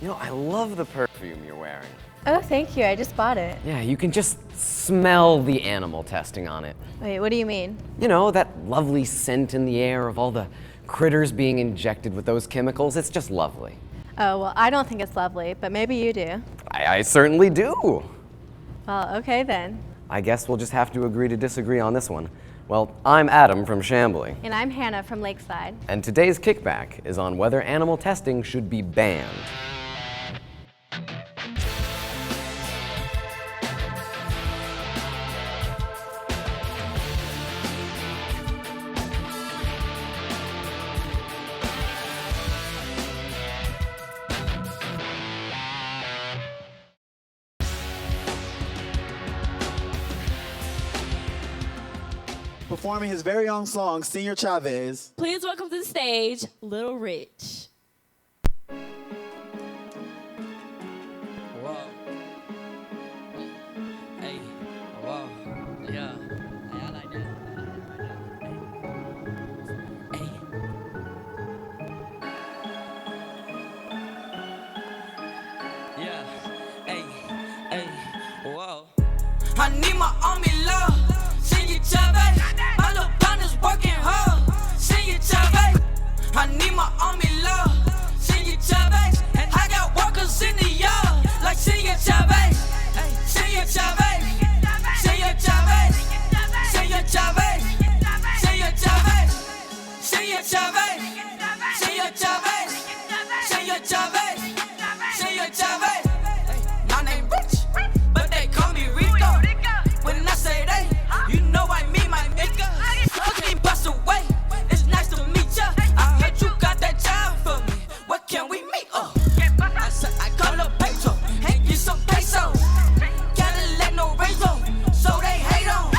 You know, I love the perfume you're wearing. Oh, thank you. I just bought it. Yeah, you can just smell the animal testing on it. Wait, what do you mean? You know, that lovely scent in the air of all the critters being injected with those chemicals. It's just lovely. Oh, well, I don't think it's lovely, but maybe you do. I certainly do. Well, okay then. I guess we'll just have to agree to disagree on this one. Well, I'm Adam from Chambly. And I'm Hannah from Lakeside. And today's kickback is on whether animal testing should be banned. Performing his very own song, Senior Chavez. Please welcome to the stage, Little Rich. Whoa. Hey, whoa. Yeah. Hey, I like that. Hey. Yeah. Hey, hey, whoa. I need my army love. Senior Chavez. My little partner's working hard. Senior Chavez. I need my army love. Senior Chavez. And I got workers in the yard. Like Senior Chavez. Senior Chavez. Senior Chavez. Senior Chavez. Senior Chavez. Senior Chavez. Senior Chavez. Senior Chavez. Senior Chavez. My name Rich, but they call me Rico. When I say they, you know I mean my nigga. Look me bust away. It's nice to meet ya. I heard you got that job for me. What can we meet? I said I call up Pedro and get some pesos. Gotta let no razor, so they hate on.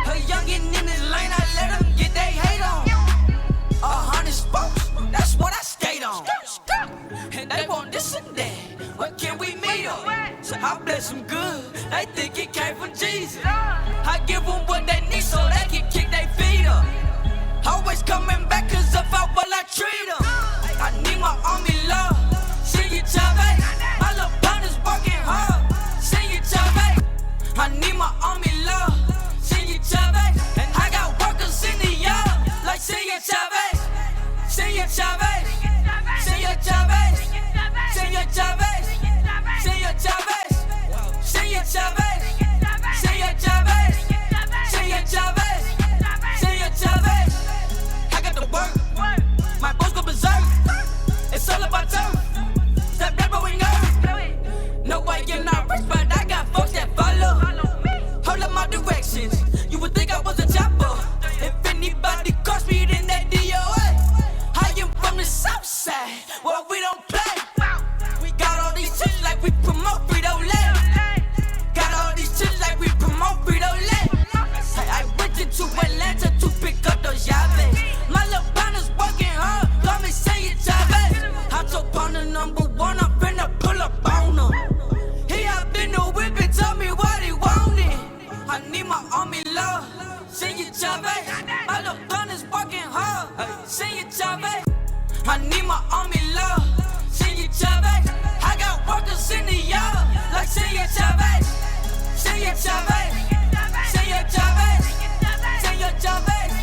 A youngin in this lane, I let them get they hate on. 100 spokes, that's what I skate on. And they want this and that. What can we meet on? So I bless them good. They think it came from Jesus. I give them what they need so they can kick their feet up. Always coming back cause of how well I treat them. I need my army love. Senior Chavez. My little partner's working hard. Senior Chavez. I need my army love. Senior Chavez. And I got workers in the yard. Like Senior Chavez. Senior Chavez. Senior Chavez. Senior Chavez. Senior Chavez. Senior Chavez. Senior Chavez. Senior Chavez. Senior Chavez. I got the work. My boss go berserk. It's all about turf. Step that boy nerve. No way you're not rich, but I got folks that follow. Hold up my directions. You would think I was a chopper. If anybody cross me, then that DOA. I am from the south side. Well, we don't play. We got all these chicks like we promote Frito-Lay. Got all these chicks like we promote Frito-Lay. I went into Atlanta to pick up those Chavez. My little partner's working hard, call me Senior Chavez. I told partner number one, I'm finna pull up on him. He hopped in the whip and told me what he wanted. I need my army love, Senior Chavez. My little partner's working hard, Senior Chavez. I need my army love, Senior Chavez. I got workers in the yard, like Senior Chavez. Senior Chavez. Senior Chavez. Senior Chavez.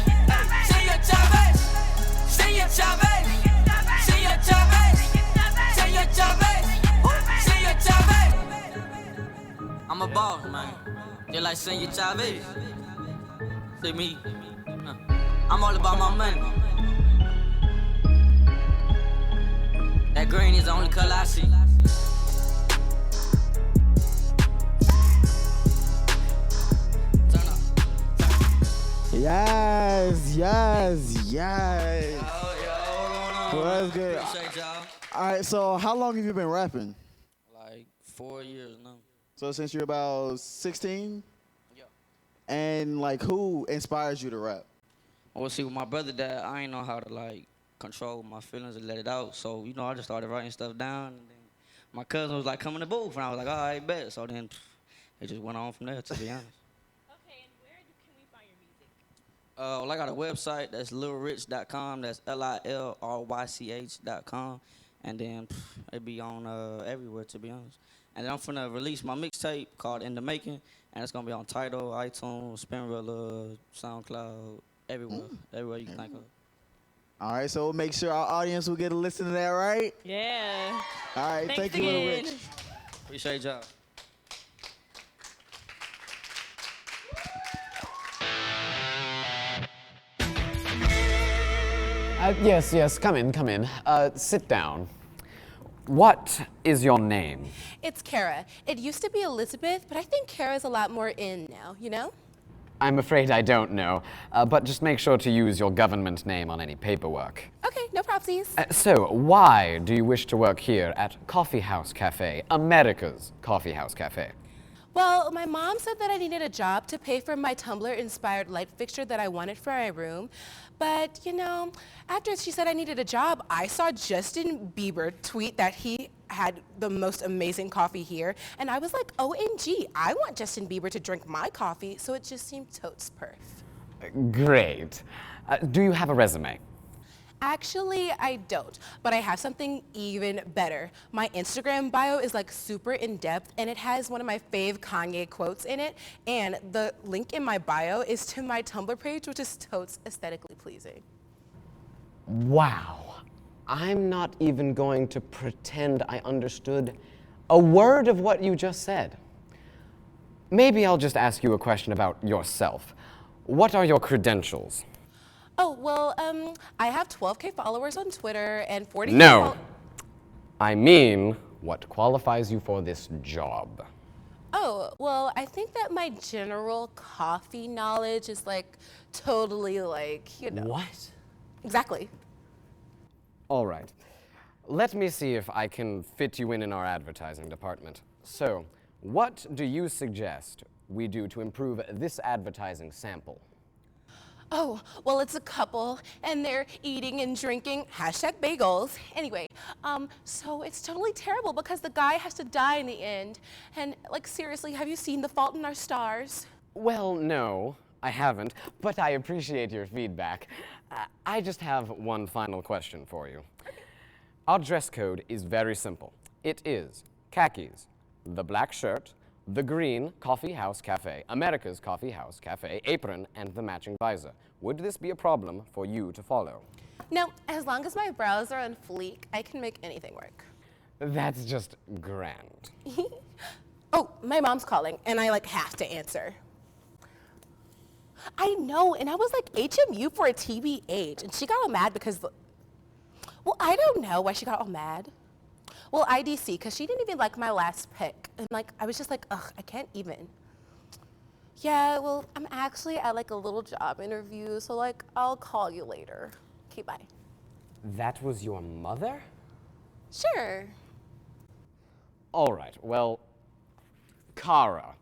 Senior Chavez. Senior Chavez. Senior Chavez. Senior Chavez. Senior Chavez. I'm a boss, man. Just like Senior Chavez. See me. I'm all about my money. That green is the only color I see. Yes, yes, yes. Yo, Well, that's good. appreciate y'all. All right, so how long have you been rapping? Like 4 years now. So since you're about 16? Yeah. And like who inspires you to rap? Well, see, with my brother died, I ain't know how to like control my feelings and let it out. So, you know, I just started writing stuff down. And then my cousin was like, come in the booth. And I was like, all right, bet. So then it just went on from there, to be honest. Okay, and where can we find your music? Well, I got a website. That's lilrich.com. That's LILRYCH.com. and then it be on everywhere, to be honest. And then I'm finna release my mixtape called In the Making, and it's gonna be on Tidal, iTunes, Spinrilla, SoundCloud, everywhere you can think of. All right, so we'll make sure our audience will get a listen to that, right? Yeah. All right, Thanks thank you, Little again. Rich. Appreciate y'all. Yes, come in. Sit down. What is your name? It's Kara. It used to be Elizabeth, but I think Kara's a lot more in now, you know? I'm afraid I don't know, but just make sure to use your government name on any paperwork. Okay, no propsies. So, why do you wish to work here at Coffee House Cafe, America's Coffee House Cafe? Well, my mom said that I needed a job to pay for my Tumblr-inspired light fixture that I wanted for my room. But, you know, after she said I needed a job, I saw Justin Bieber tweet that he had the most amazing coffee here. And I was like, OMG, I want Justin Bieber to drink my coffee. So it just seemed totes perf. Great. Do you have a resume? Actually, I don't, but I have something even better. My Instagram bio is like super in-depth, and it has one of my fave Kanye quotes in it, and the link in my bio is to my Tumblr page, which is totes aesthetically pleasing. Wow. I'm not even going to pretend I understood a word of what you just said. Maybe I'll just ask you a question about yourself. What are your credentials? Oh, well, I have 12K followers on Twitter and 40K No. I mean, what qualifies you for this job? Oh, well, I think that my general coffee knowledge is like totally like, you know. What? Exactly. All right. Let me see if I can fit you in our advertising department. So, what do you suggest we do to improve this advertising sample? Oh, well, it's a couple, and they're eating and drinking, #bagels. Anyway, so it's totally terrible because the guy has to die in the end. And, like, seriously, have you seen The Fault in Our Stars? Well, no, I haven't, but I appreciate your feedback. I just have one final question for you. Our dress code is very simple. It is khakis, the black shirt, the green Coffee House Cafe, America's Coffee House Cafe, apron, and the matching visor. Would this be a problem for you to follow? No, as long as my brows are on fleek, I can make anything work. That's just grand. Oh, my mom's calling, and I, like, have to answer. I know, and I was like HMU for a TBH, and she got all mad because, well, I don't know why she got all mad. Well, IDC, because she didn't even like my last pick. And, like, I was just like, ugh, I can't even. Yeah, well, I'm actually at, like, a little job interview, so, like, I'll call you later. Okay, bye. That was your mother? Sure. All right, well, Kara,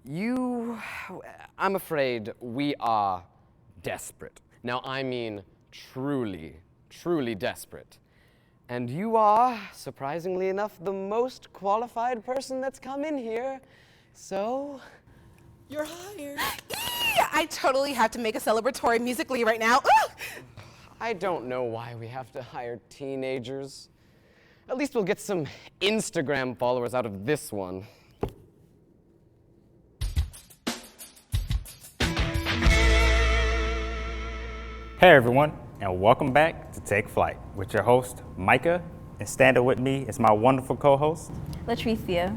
I'm afraid we are desperate. Now, I mean truly, truly desperate. And you are, surprisingly enough, the most qualified person that's come in here. So, you're hired. I totally have to make a celebratory Musical.ly right now. I don't know why we have to hire teenagers. At least we'll get some Instagram followers out of this one. Hey everyone, and welcome back to Take Flight with your host, Micah, and standing with me is my wonderful co-host, Latricia.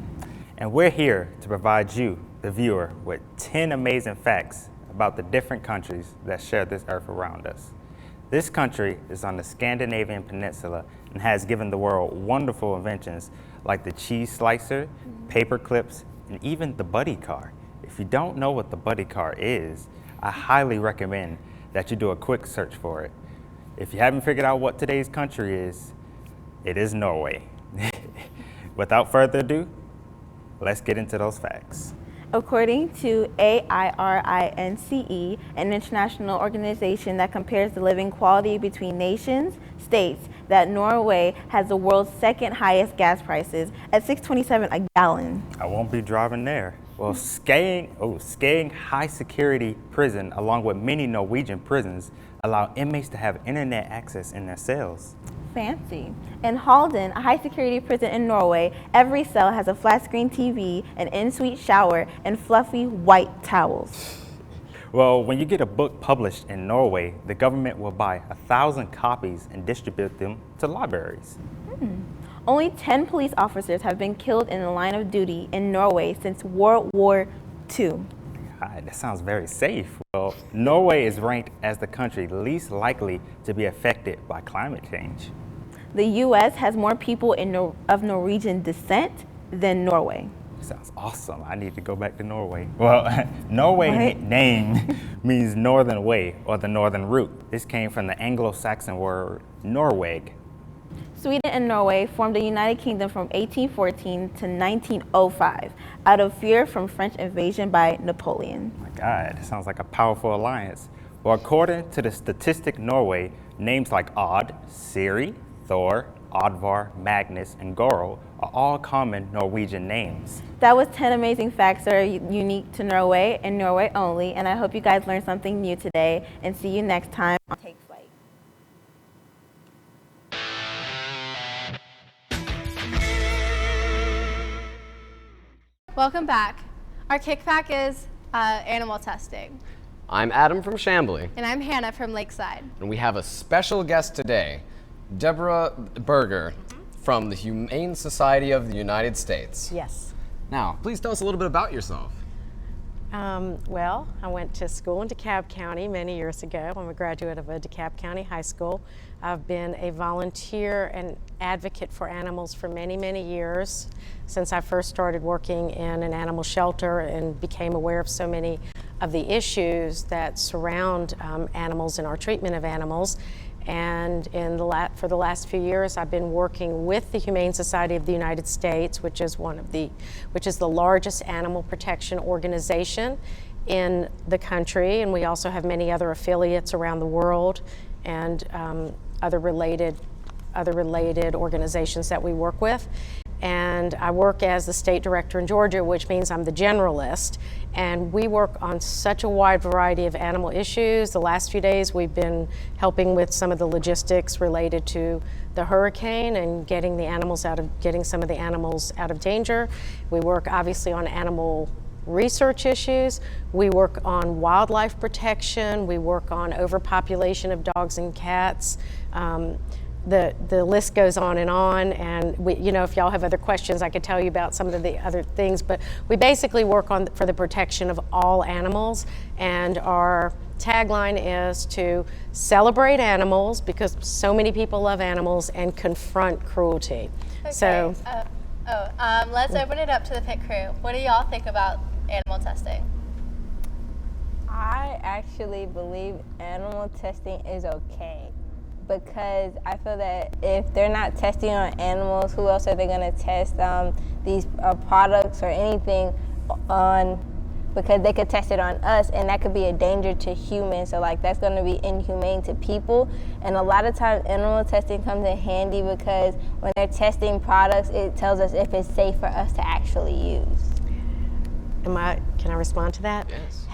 and we're here to provide you, the viewer, with 10 amazing facts about the different countries that share this earth around us. This country is on the Scandinavian peninsula and has given the world wonderful inventions like the cheese slicer, paper clips, and even the buddy car. If you don't know what the buddy car is, I highly recommend that you do a quick search for it. If you haven't figured out what today's country is, it is Norway. Without further ado, let's get into those facts. According to AIRINCE, an international organization that compares the living quality between nations, states that Norway has the world's second highest gas prices at $6.27 a gallon. I won't be driving there. Well, Skæring High Security Prison, along with many Norwegian prisons, allow inmates to have internet access in their cells. Fancy. In Halden, a high security prison in Norway, every cell has a flat screen TV, an in-suite shower, and fluffy white towels. Well, when you get a book published in Norway, the government will buy 1,000 copies and distribute them to libraries. Only 10 police officers have been killed in the line of duty in Norway since World War II. God, that sounds very safe. Well, Norway is ranked as the country least likely to be affected by climate change. The U.S. has more people of Norwegian descent than Norway. Sounds awesome. I need to go back to Norway. Well, Norway name means northern way or the northern route. This came from the Anglo-Saxon word Norweg. Sweden and Norway formed the United Kingdom from 1814 to 1905 out of fear from French invasion by Napoleon. My God, it sounds like a powerful alliance. Well, according to the Statistic Norway, names like Odd, Siri, Thor, Oddvar, Magnus, and Goro are all common Norwegian names. That was 10 amazing facts that are unique to Norway and Norway only, and I hope you guys learned something new today, and see you next time on Take Flight. Welcome back. Our kickback is animal testing. I'm Adam from Chambly, And I'm Hannah from Lakeside. and we have a special guest today, Deborah Berger from the Humane Society of the United States. Yes. Now, please tell us a little bit about yourself. Well, I went to school in DeKalb County many years ago. I'm a graduate of a DeKalb County high school. I've been a volunteer and advocate for animals for many, many years since I first started working in an animal shelter and became aware of so many of the issues that surround animals and our treatment of animals. And for the last few years, I've been working with the Humane Society of the United States, which is the largest animal protection organization in the country, and we also have many other affiliates around the world and other related organizations that we work with. And I work as the state director in Georgia, which means I'm the generalist. And we work on such a wide variety of animal issues. The last few days we've been helping with some of the logistics related to the hurricane and getting some of the animals out of danger. We work obviously on animal research issues. We work on wildlife protection. We work on overpopulation of dogs and cats. The list goes on, and if y'all have other questions, I could tell you about some of the other things, but we basically work for the protection of all animals, and our tagline is to celebrate animals because so many people love animals and confront cruelty. Okay. So, Let's open it up to the pit crew. What do y'all think about animal testing? I actually believe animal testing is okay, because I feel that if they're not testing on animals, who else are they going to test these products or anything on? Because they could test it on us, and that could be a danger to humans. So that's going to be inhumane to people. And a lot of times animal testing comes in handy because when they're testing products, it tells us if it's safe for us to actually use. Can I respond to that? Yes.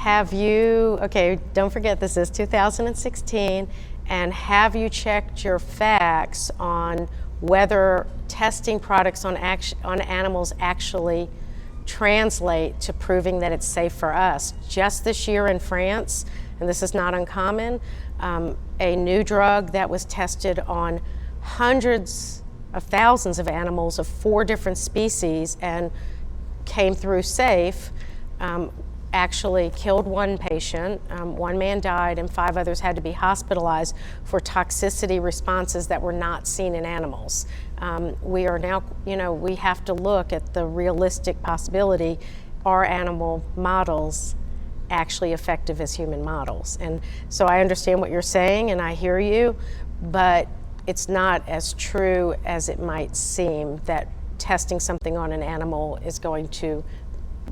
Don't forget this is 2016. And have you checked your facts on whether testing products on animals actually translate to proving that it's safe for us? Just this year in France, and this is not uncommon, a new drug that was tested on hundreds of thousands of animals of 4 different species and came through safe, actually killed 1 patient, 1 man died, and 5 others had to be hospitalized for toxicity responses that were not seen in animals. We are now, we have to look at the realistic possibility, are animal models actually effective as human models? And so I understand what you're saying and I hear you, but it's not as true as it might seem that testing something on an animal is going to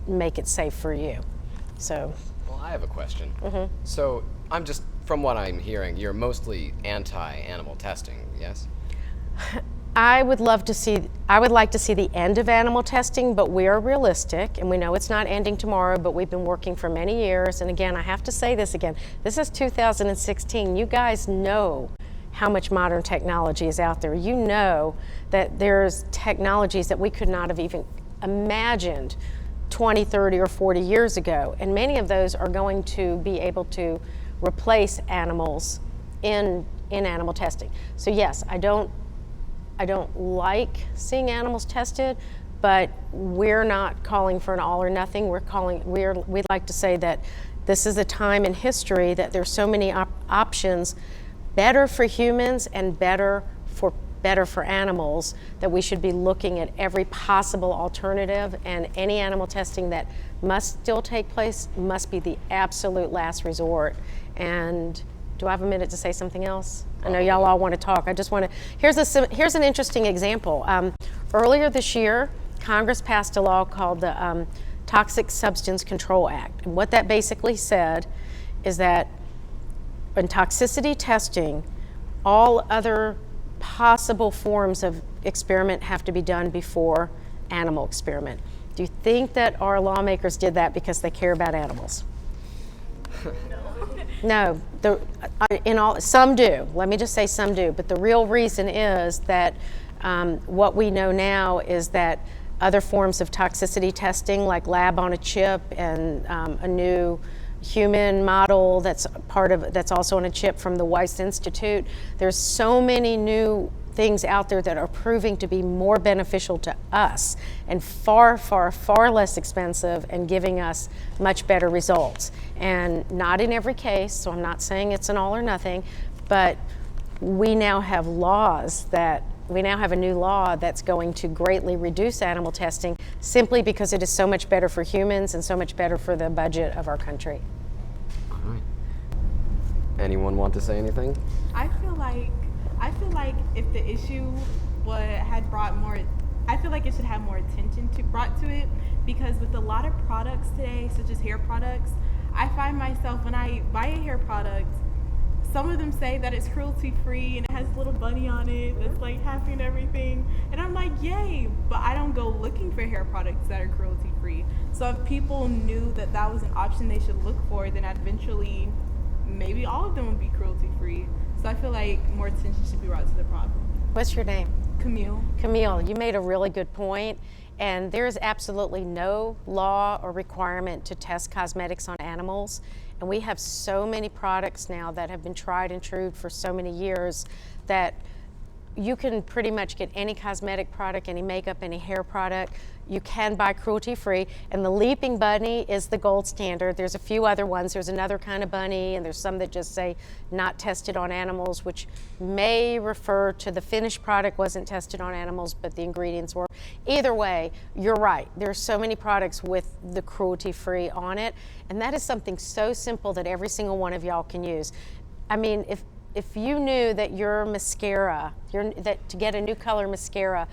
make it safe for you. So, Well, I have a question. So, from what I'm hearing, you're mostly anti-animal testing, yes? I would like to see the end of animal testing, but we are realistic, and we know it's not ending tomorrow, but we've been working for many years. And again, I have to say this again, this is 2016. You guys know how much modern technology is out there. You know that there's technologies that we could not have even imagined 20, 30, or 40 years ago. And many of those are going to be able to replace animals in animal testing. So yes, I don't like seeing animals tested, but we're not calling for an all or nothing. We'd like to say that this is a time in history that there's so many options, better for humans and better for animals, that we should be looking at every possible alternative, and any animal testing that must still take place must be the absolute last resort. And do I have a minute to say something else? I know y'all all want to talk. I just want to, here's an interesting example. Earlier this year, Congress passed a law called the Toxic Substance Control Act. And what that basically said is that in toxicity testing, all other possible forms of experiment have to be done before animal experiment. Do you think that our lawmakers did that because they care about animals? No, some do. Let me just say some do. But the real reason is that what we know now is that other forms of toxicity testing, like lab on a chip and a new human model that's also on a chip from the Weiss Institute. There's so many new things out there that are proving to be more beneficial to us and far, far, far less expensive and giving us much better results. And not in every case, so I'm not saying it's an all or nothing, but we now have a new law that's going to greatly reduce animal testing simply because it is so much better for humans and so much better for the budget of our country. All right. Anyone want to say anything? I feel like if the issue had brought more, I feel like it should have more attention brought to it, because with a lot of products today, such as hair products, I find myself when I buy a hair product, some of them say that it's cruelty free and it has a little bunny on it that's like happy and everything, and I'm like, yay, but I don't go looking for hair products that are cruelty free. So if people knew that that was an option they should look for, then eventually maybe all of them would be cruelty free. So I feel like more attention should be brought to the problem. What's your name? Camille. Camille, you made a really good point, and there is absolutely no law or requirement to test cosmetics on animals. And we have so many products now that have been tried and true for so many years that you can pretty much get any cosmetic product, any makeup, any hair product. You can buy cruelty-free, and the leaping bunny is the gold standard. There's a few other ones. There's another kind of bunny, and there's some that just say not tested on animals, which may refer to the finished product wasn't tested on animals, but the ingredients were. Either way, you're right. There's so many products with the cruelty-free on it, and that is something so simple that every single one of y'all can use. I mean, if you knew that your mascara, that to get a new color mascara,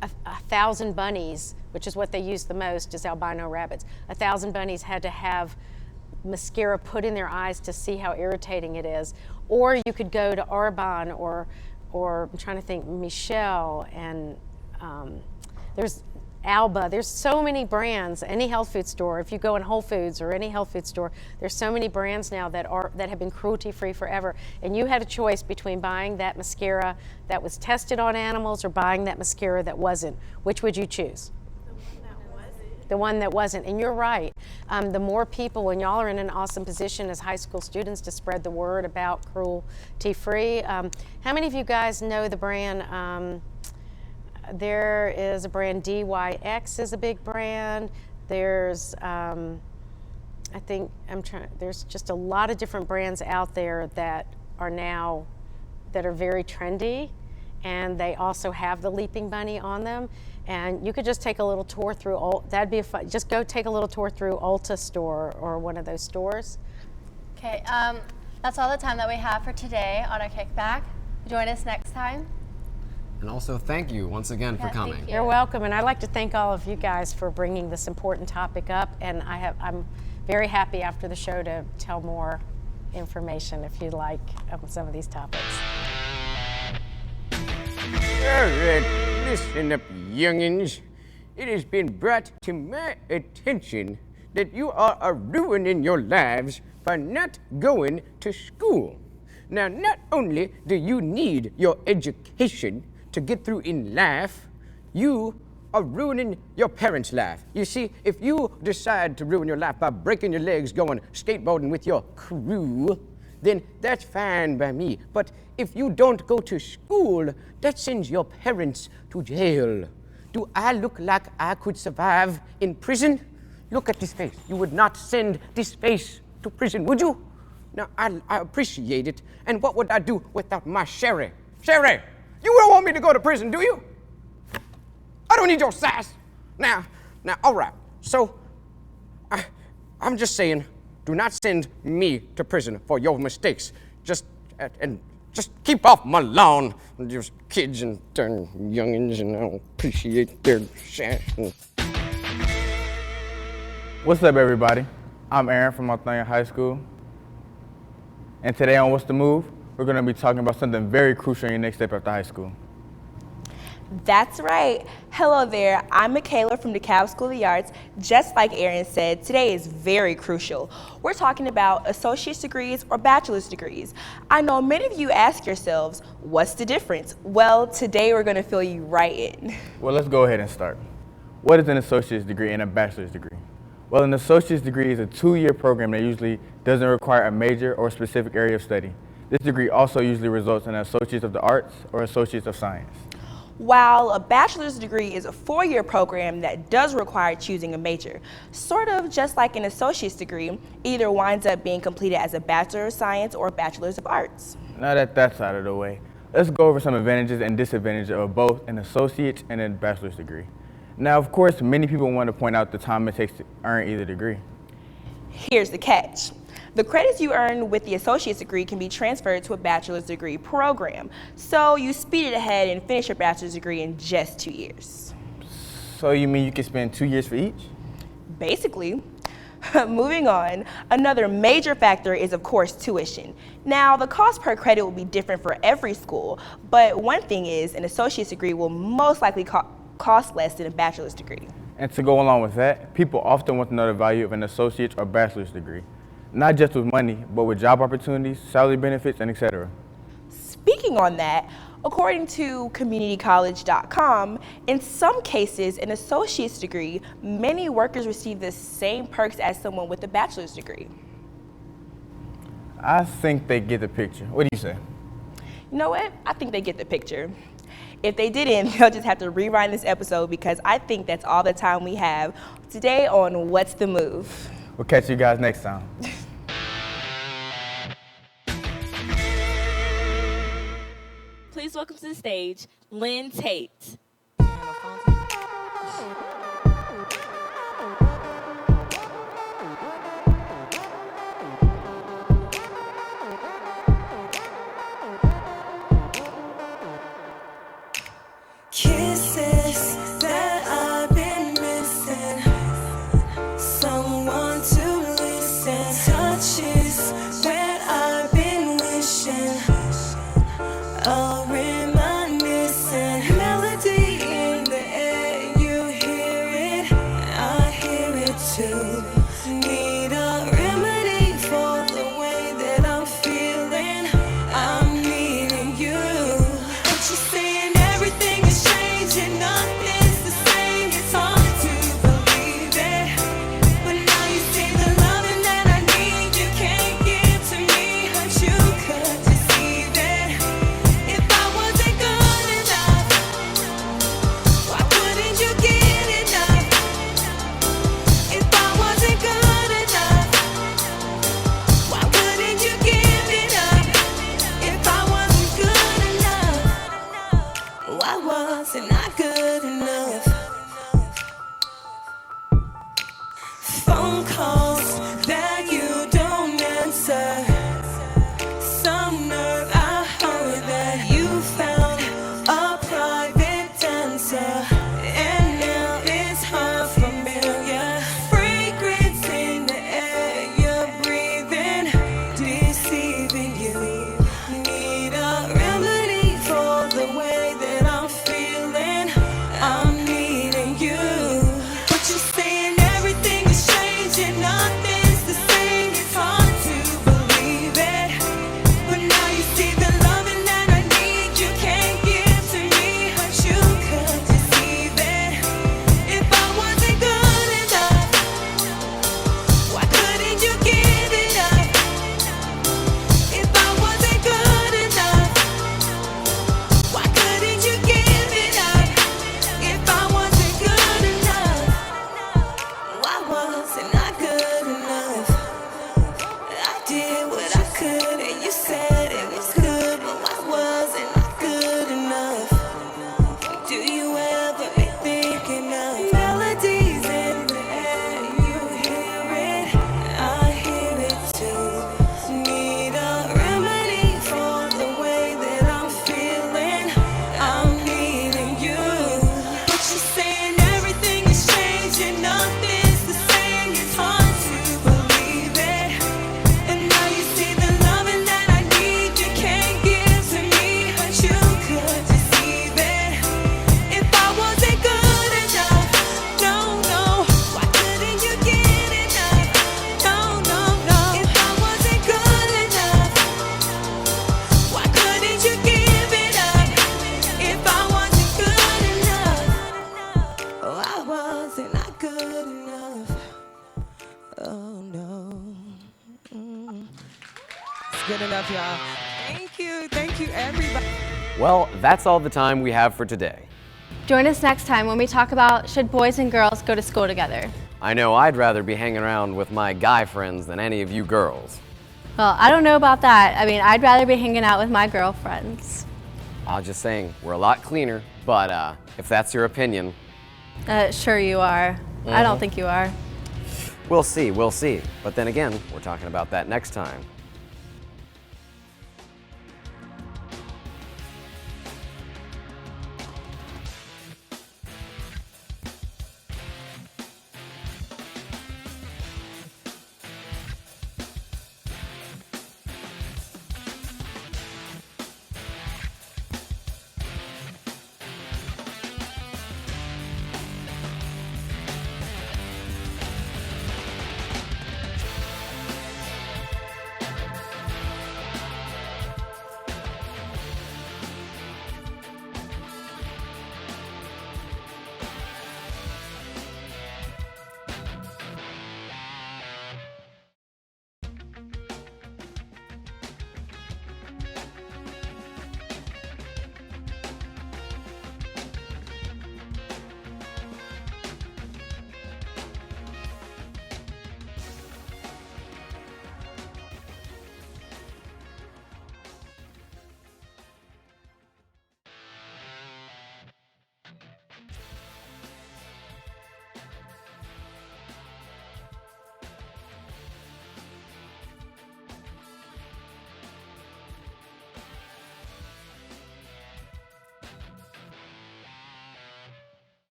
1,000 bunnies, which is what they use the most, is albino rabbits. 1,000 bunnies had to have mascara put in their eyes to see how irritating it is. Or you could go to Arbonne or I'm trying to think, Michelle, and there's Alba. There's so many brands. Any health food store, if you go in Whole Foods or any health food store, there's so many brands now that have been cruelty-free forever. And you had a choice between buying that mascara that was tested on animals or buying that mascara that wasn't. Which would you choose? The one that wasn't. And you're right. The more people, when y'all are in an awesome position as high school students to spread the word about cruelty-free. How many of you guys know the brand? There is a brand, DYX is a big brand. There's, there's just a lot of different brands out there that are very trendy, and they also have the leaping bunny on them. And you could just take a little tour through, just go take a little tour through Ulta store or one of those stores. Okay, that's all the time that we have for today on our kickback. Join us next time. And also, thank you once again for coming. Thank you. You're welcome, and I'd like to thank all of you guys for bringing this important topic up. And I'm very happy after the show to tell more information if you'd like on some of these topics. Yeah. right, listen up, youngins. It has been brought to my attention that you are ruining your lives by not going to school. Now, not only do you need your education to get through in life, you are ruining your parents' life. You see, if you decide to ruin your life by breaking your legs going skateboarding with your crew, then that's fine by me. But if you don't go to school, that sends your parents to jail. Do I look like I could survive in prison? Look at this face. You would not send this face to prison, would you? Now, I appreciate it. And what would I do without my Sherry? Sherry, you don't want me to go to prison, do you? I don't need your sass. Now, all right. So, I'm just saying, do not send me to prison for your mistakes. Just keep off my lawn. Just kids and darn youngins, and I don't appreciate their sass. What's up, everybody? I'm Aaron from Althea High School. And today on What's the Move, we're going to be talking about something very crucial in your next step after high school. That's right. Hello there. I'm Michaela from DeKalb School of the Arts. Just like Aaron said, today is very crucial. We're talking about associate's degrees or bachelor's degrees. I know many of you ask yourselves, what's the difference? Well, today we're going to fill you right in. Well, let's go ahead and start. What is an associate's degree and a bachelor's degree? Well, an associate's degree is a 2-year program that usually doesn't require a major or specific area of study. This degree also usually results in an associate's of the arts or associate's of science. While a bachelor's degree is a 4-year program that does require choosing a major, sort of just like an associate's degree, either winds up being completed as a Bachelor of Science or a Bachelor's of Arts. Now that that's out of the way, let's go over some advantages and disadvantages of both an associate's and a bachelor's degree. Now, of course, many people want to point out the time it takes to earn either degree. Here's the catch. The credits you earn with the associate's degree can be transferred to a bachelor's degree program. So you speed it ahead and finish your bachelor's degree in just 2 years. So you mean you can spend 2 years for each? Basically. Moving on, another major factor is, of course, tuition. Now, the cost per credit will be different for every school, but one thing is an associate's degree will most likely cost less than a bachelor's degree. And to go along with that, people often want to know the value of an associate's or bachelor's degree. Not just with money, but with job opportunities, salary benefits, and etc. Speaking on that, according to communitycollege.com, in some cases, an associate's degree, many workers receive the same perks as someone with a bachelor's degree. I think they get the picture. What do you say? You know what? I think they get the picture. If they didn't, they'll just have to rewind this episode because I think that's all the time we have today on What's the Move. We'll catch you guys next time. Please welcome to the stage, Lynn Tate. Kisses that I've been missing, someone to listen, touches where I've been wishing, a reminiscent melody in the air, you hear it, I hear it too, need a remedy for the way that I'm feeling, I'm needing you, but you're saying everything is changing, nothing's the same, it's hard to believe it, but now you see the loving that I need, you can't give to me, but you could deceive it, if I wasn't good enough, why wouldn't you get enough, if I wasn't good enough, why wouldn't you give it up, if I wasn't good enough, why wasn't I good enough? Phone calls that you don't answer. Some nerve, I heard that you found a private dancer, and now it's her familiar fragrance in the air you're breathing, deceiving you. Need a remedy for the way that I'm feeling. good enough, y'all. Thank you, everybody. Well, that's all the time we have for today. Join us next time when we talk about should boys and girls go to school together. I know I'd rather be hanging around with my guy friends than any of you girls. Well, I don't know about that. I mean, I'd rather be hanging out with my girlfriends. I was just saying, we're a lot cleaner, but if that's your opinion. Sure you are. I don't think you are. We'll see. But then again, we're talking about that next time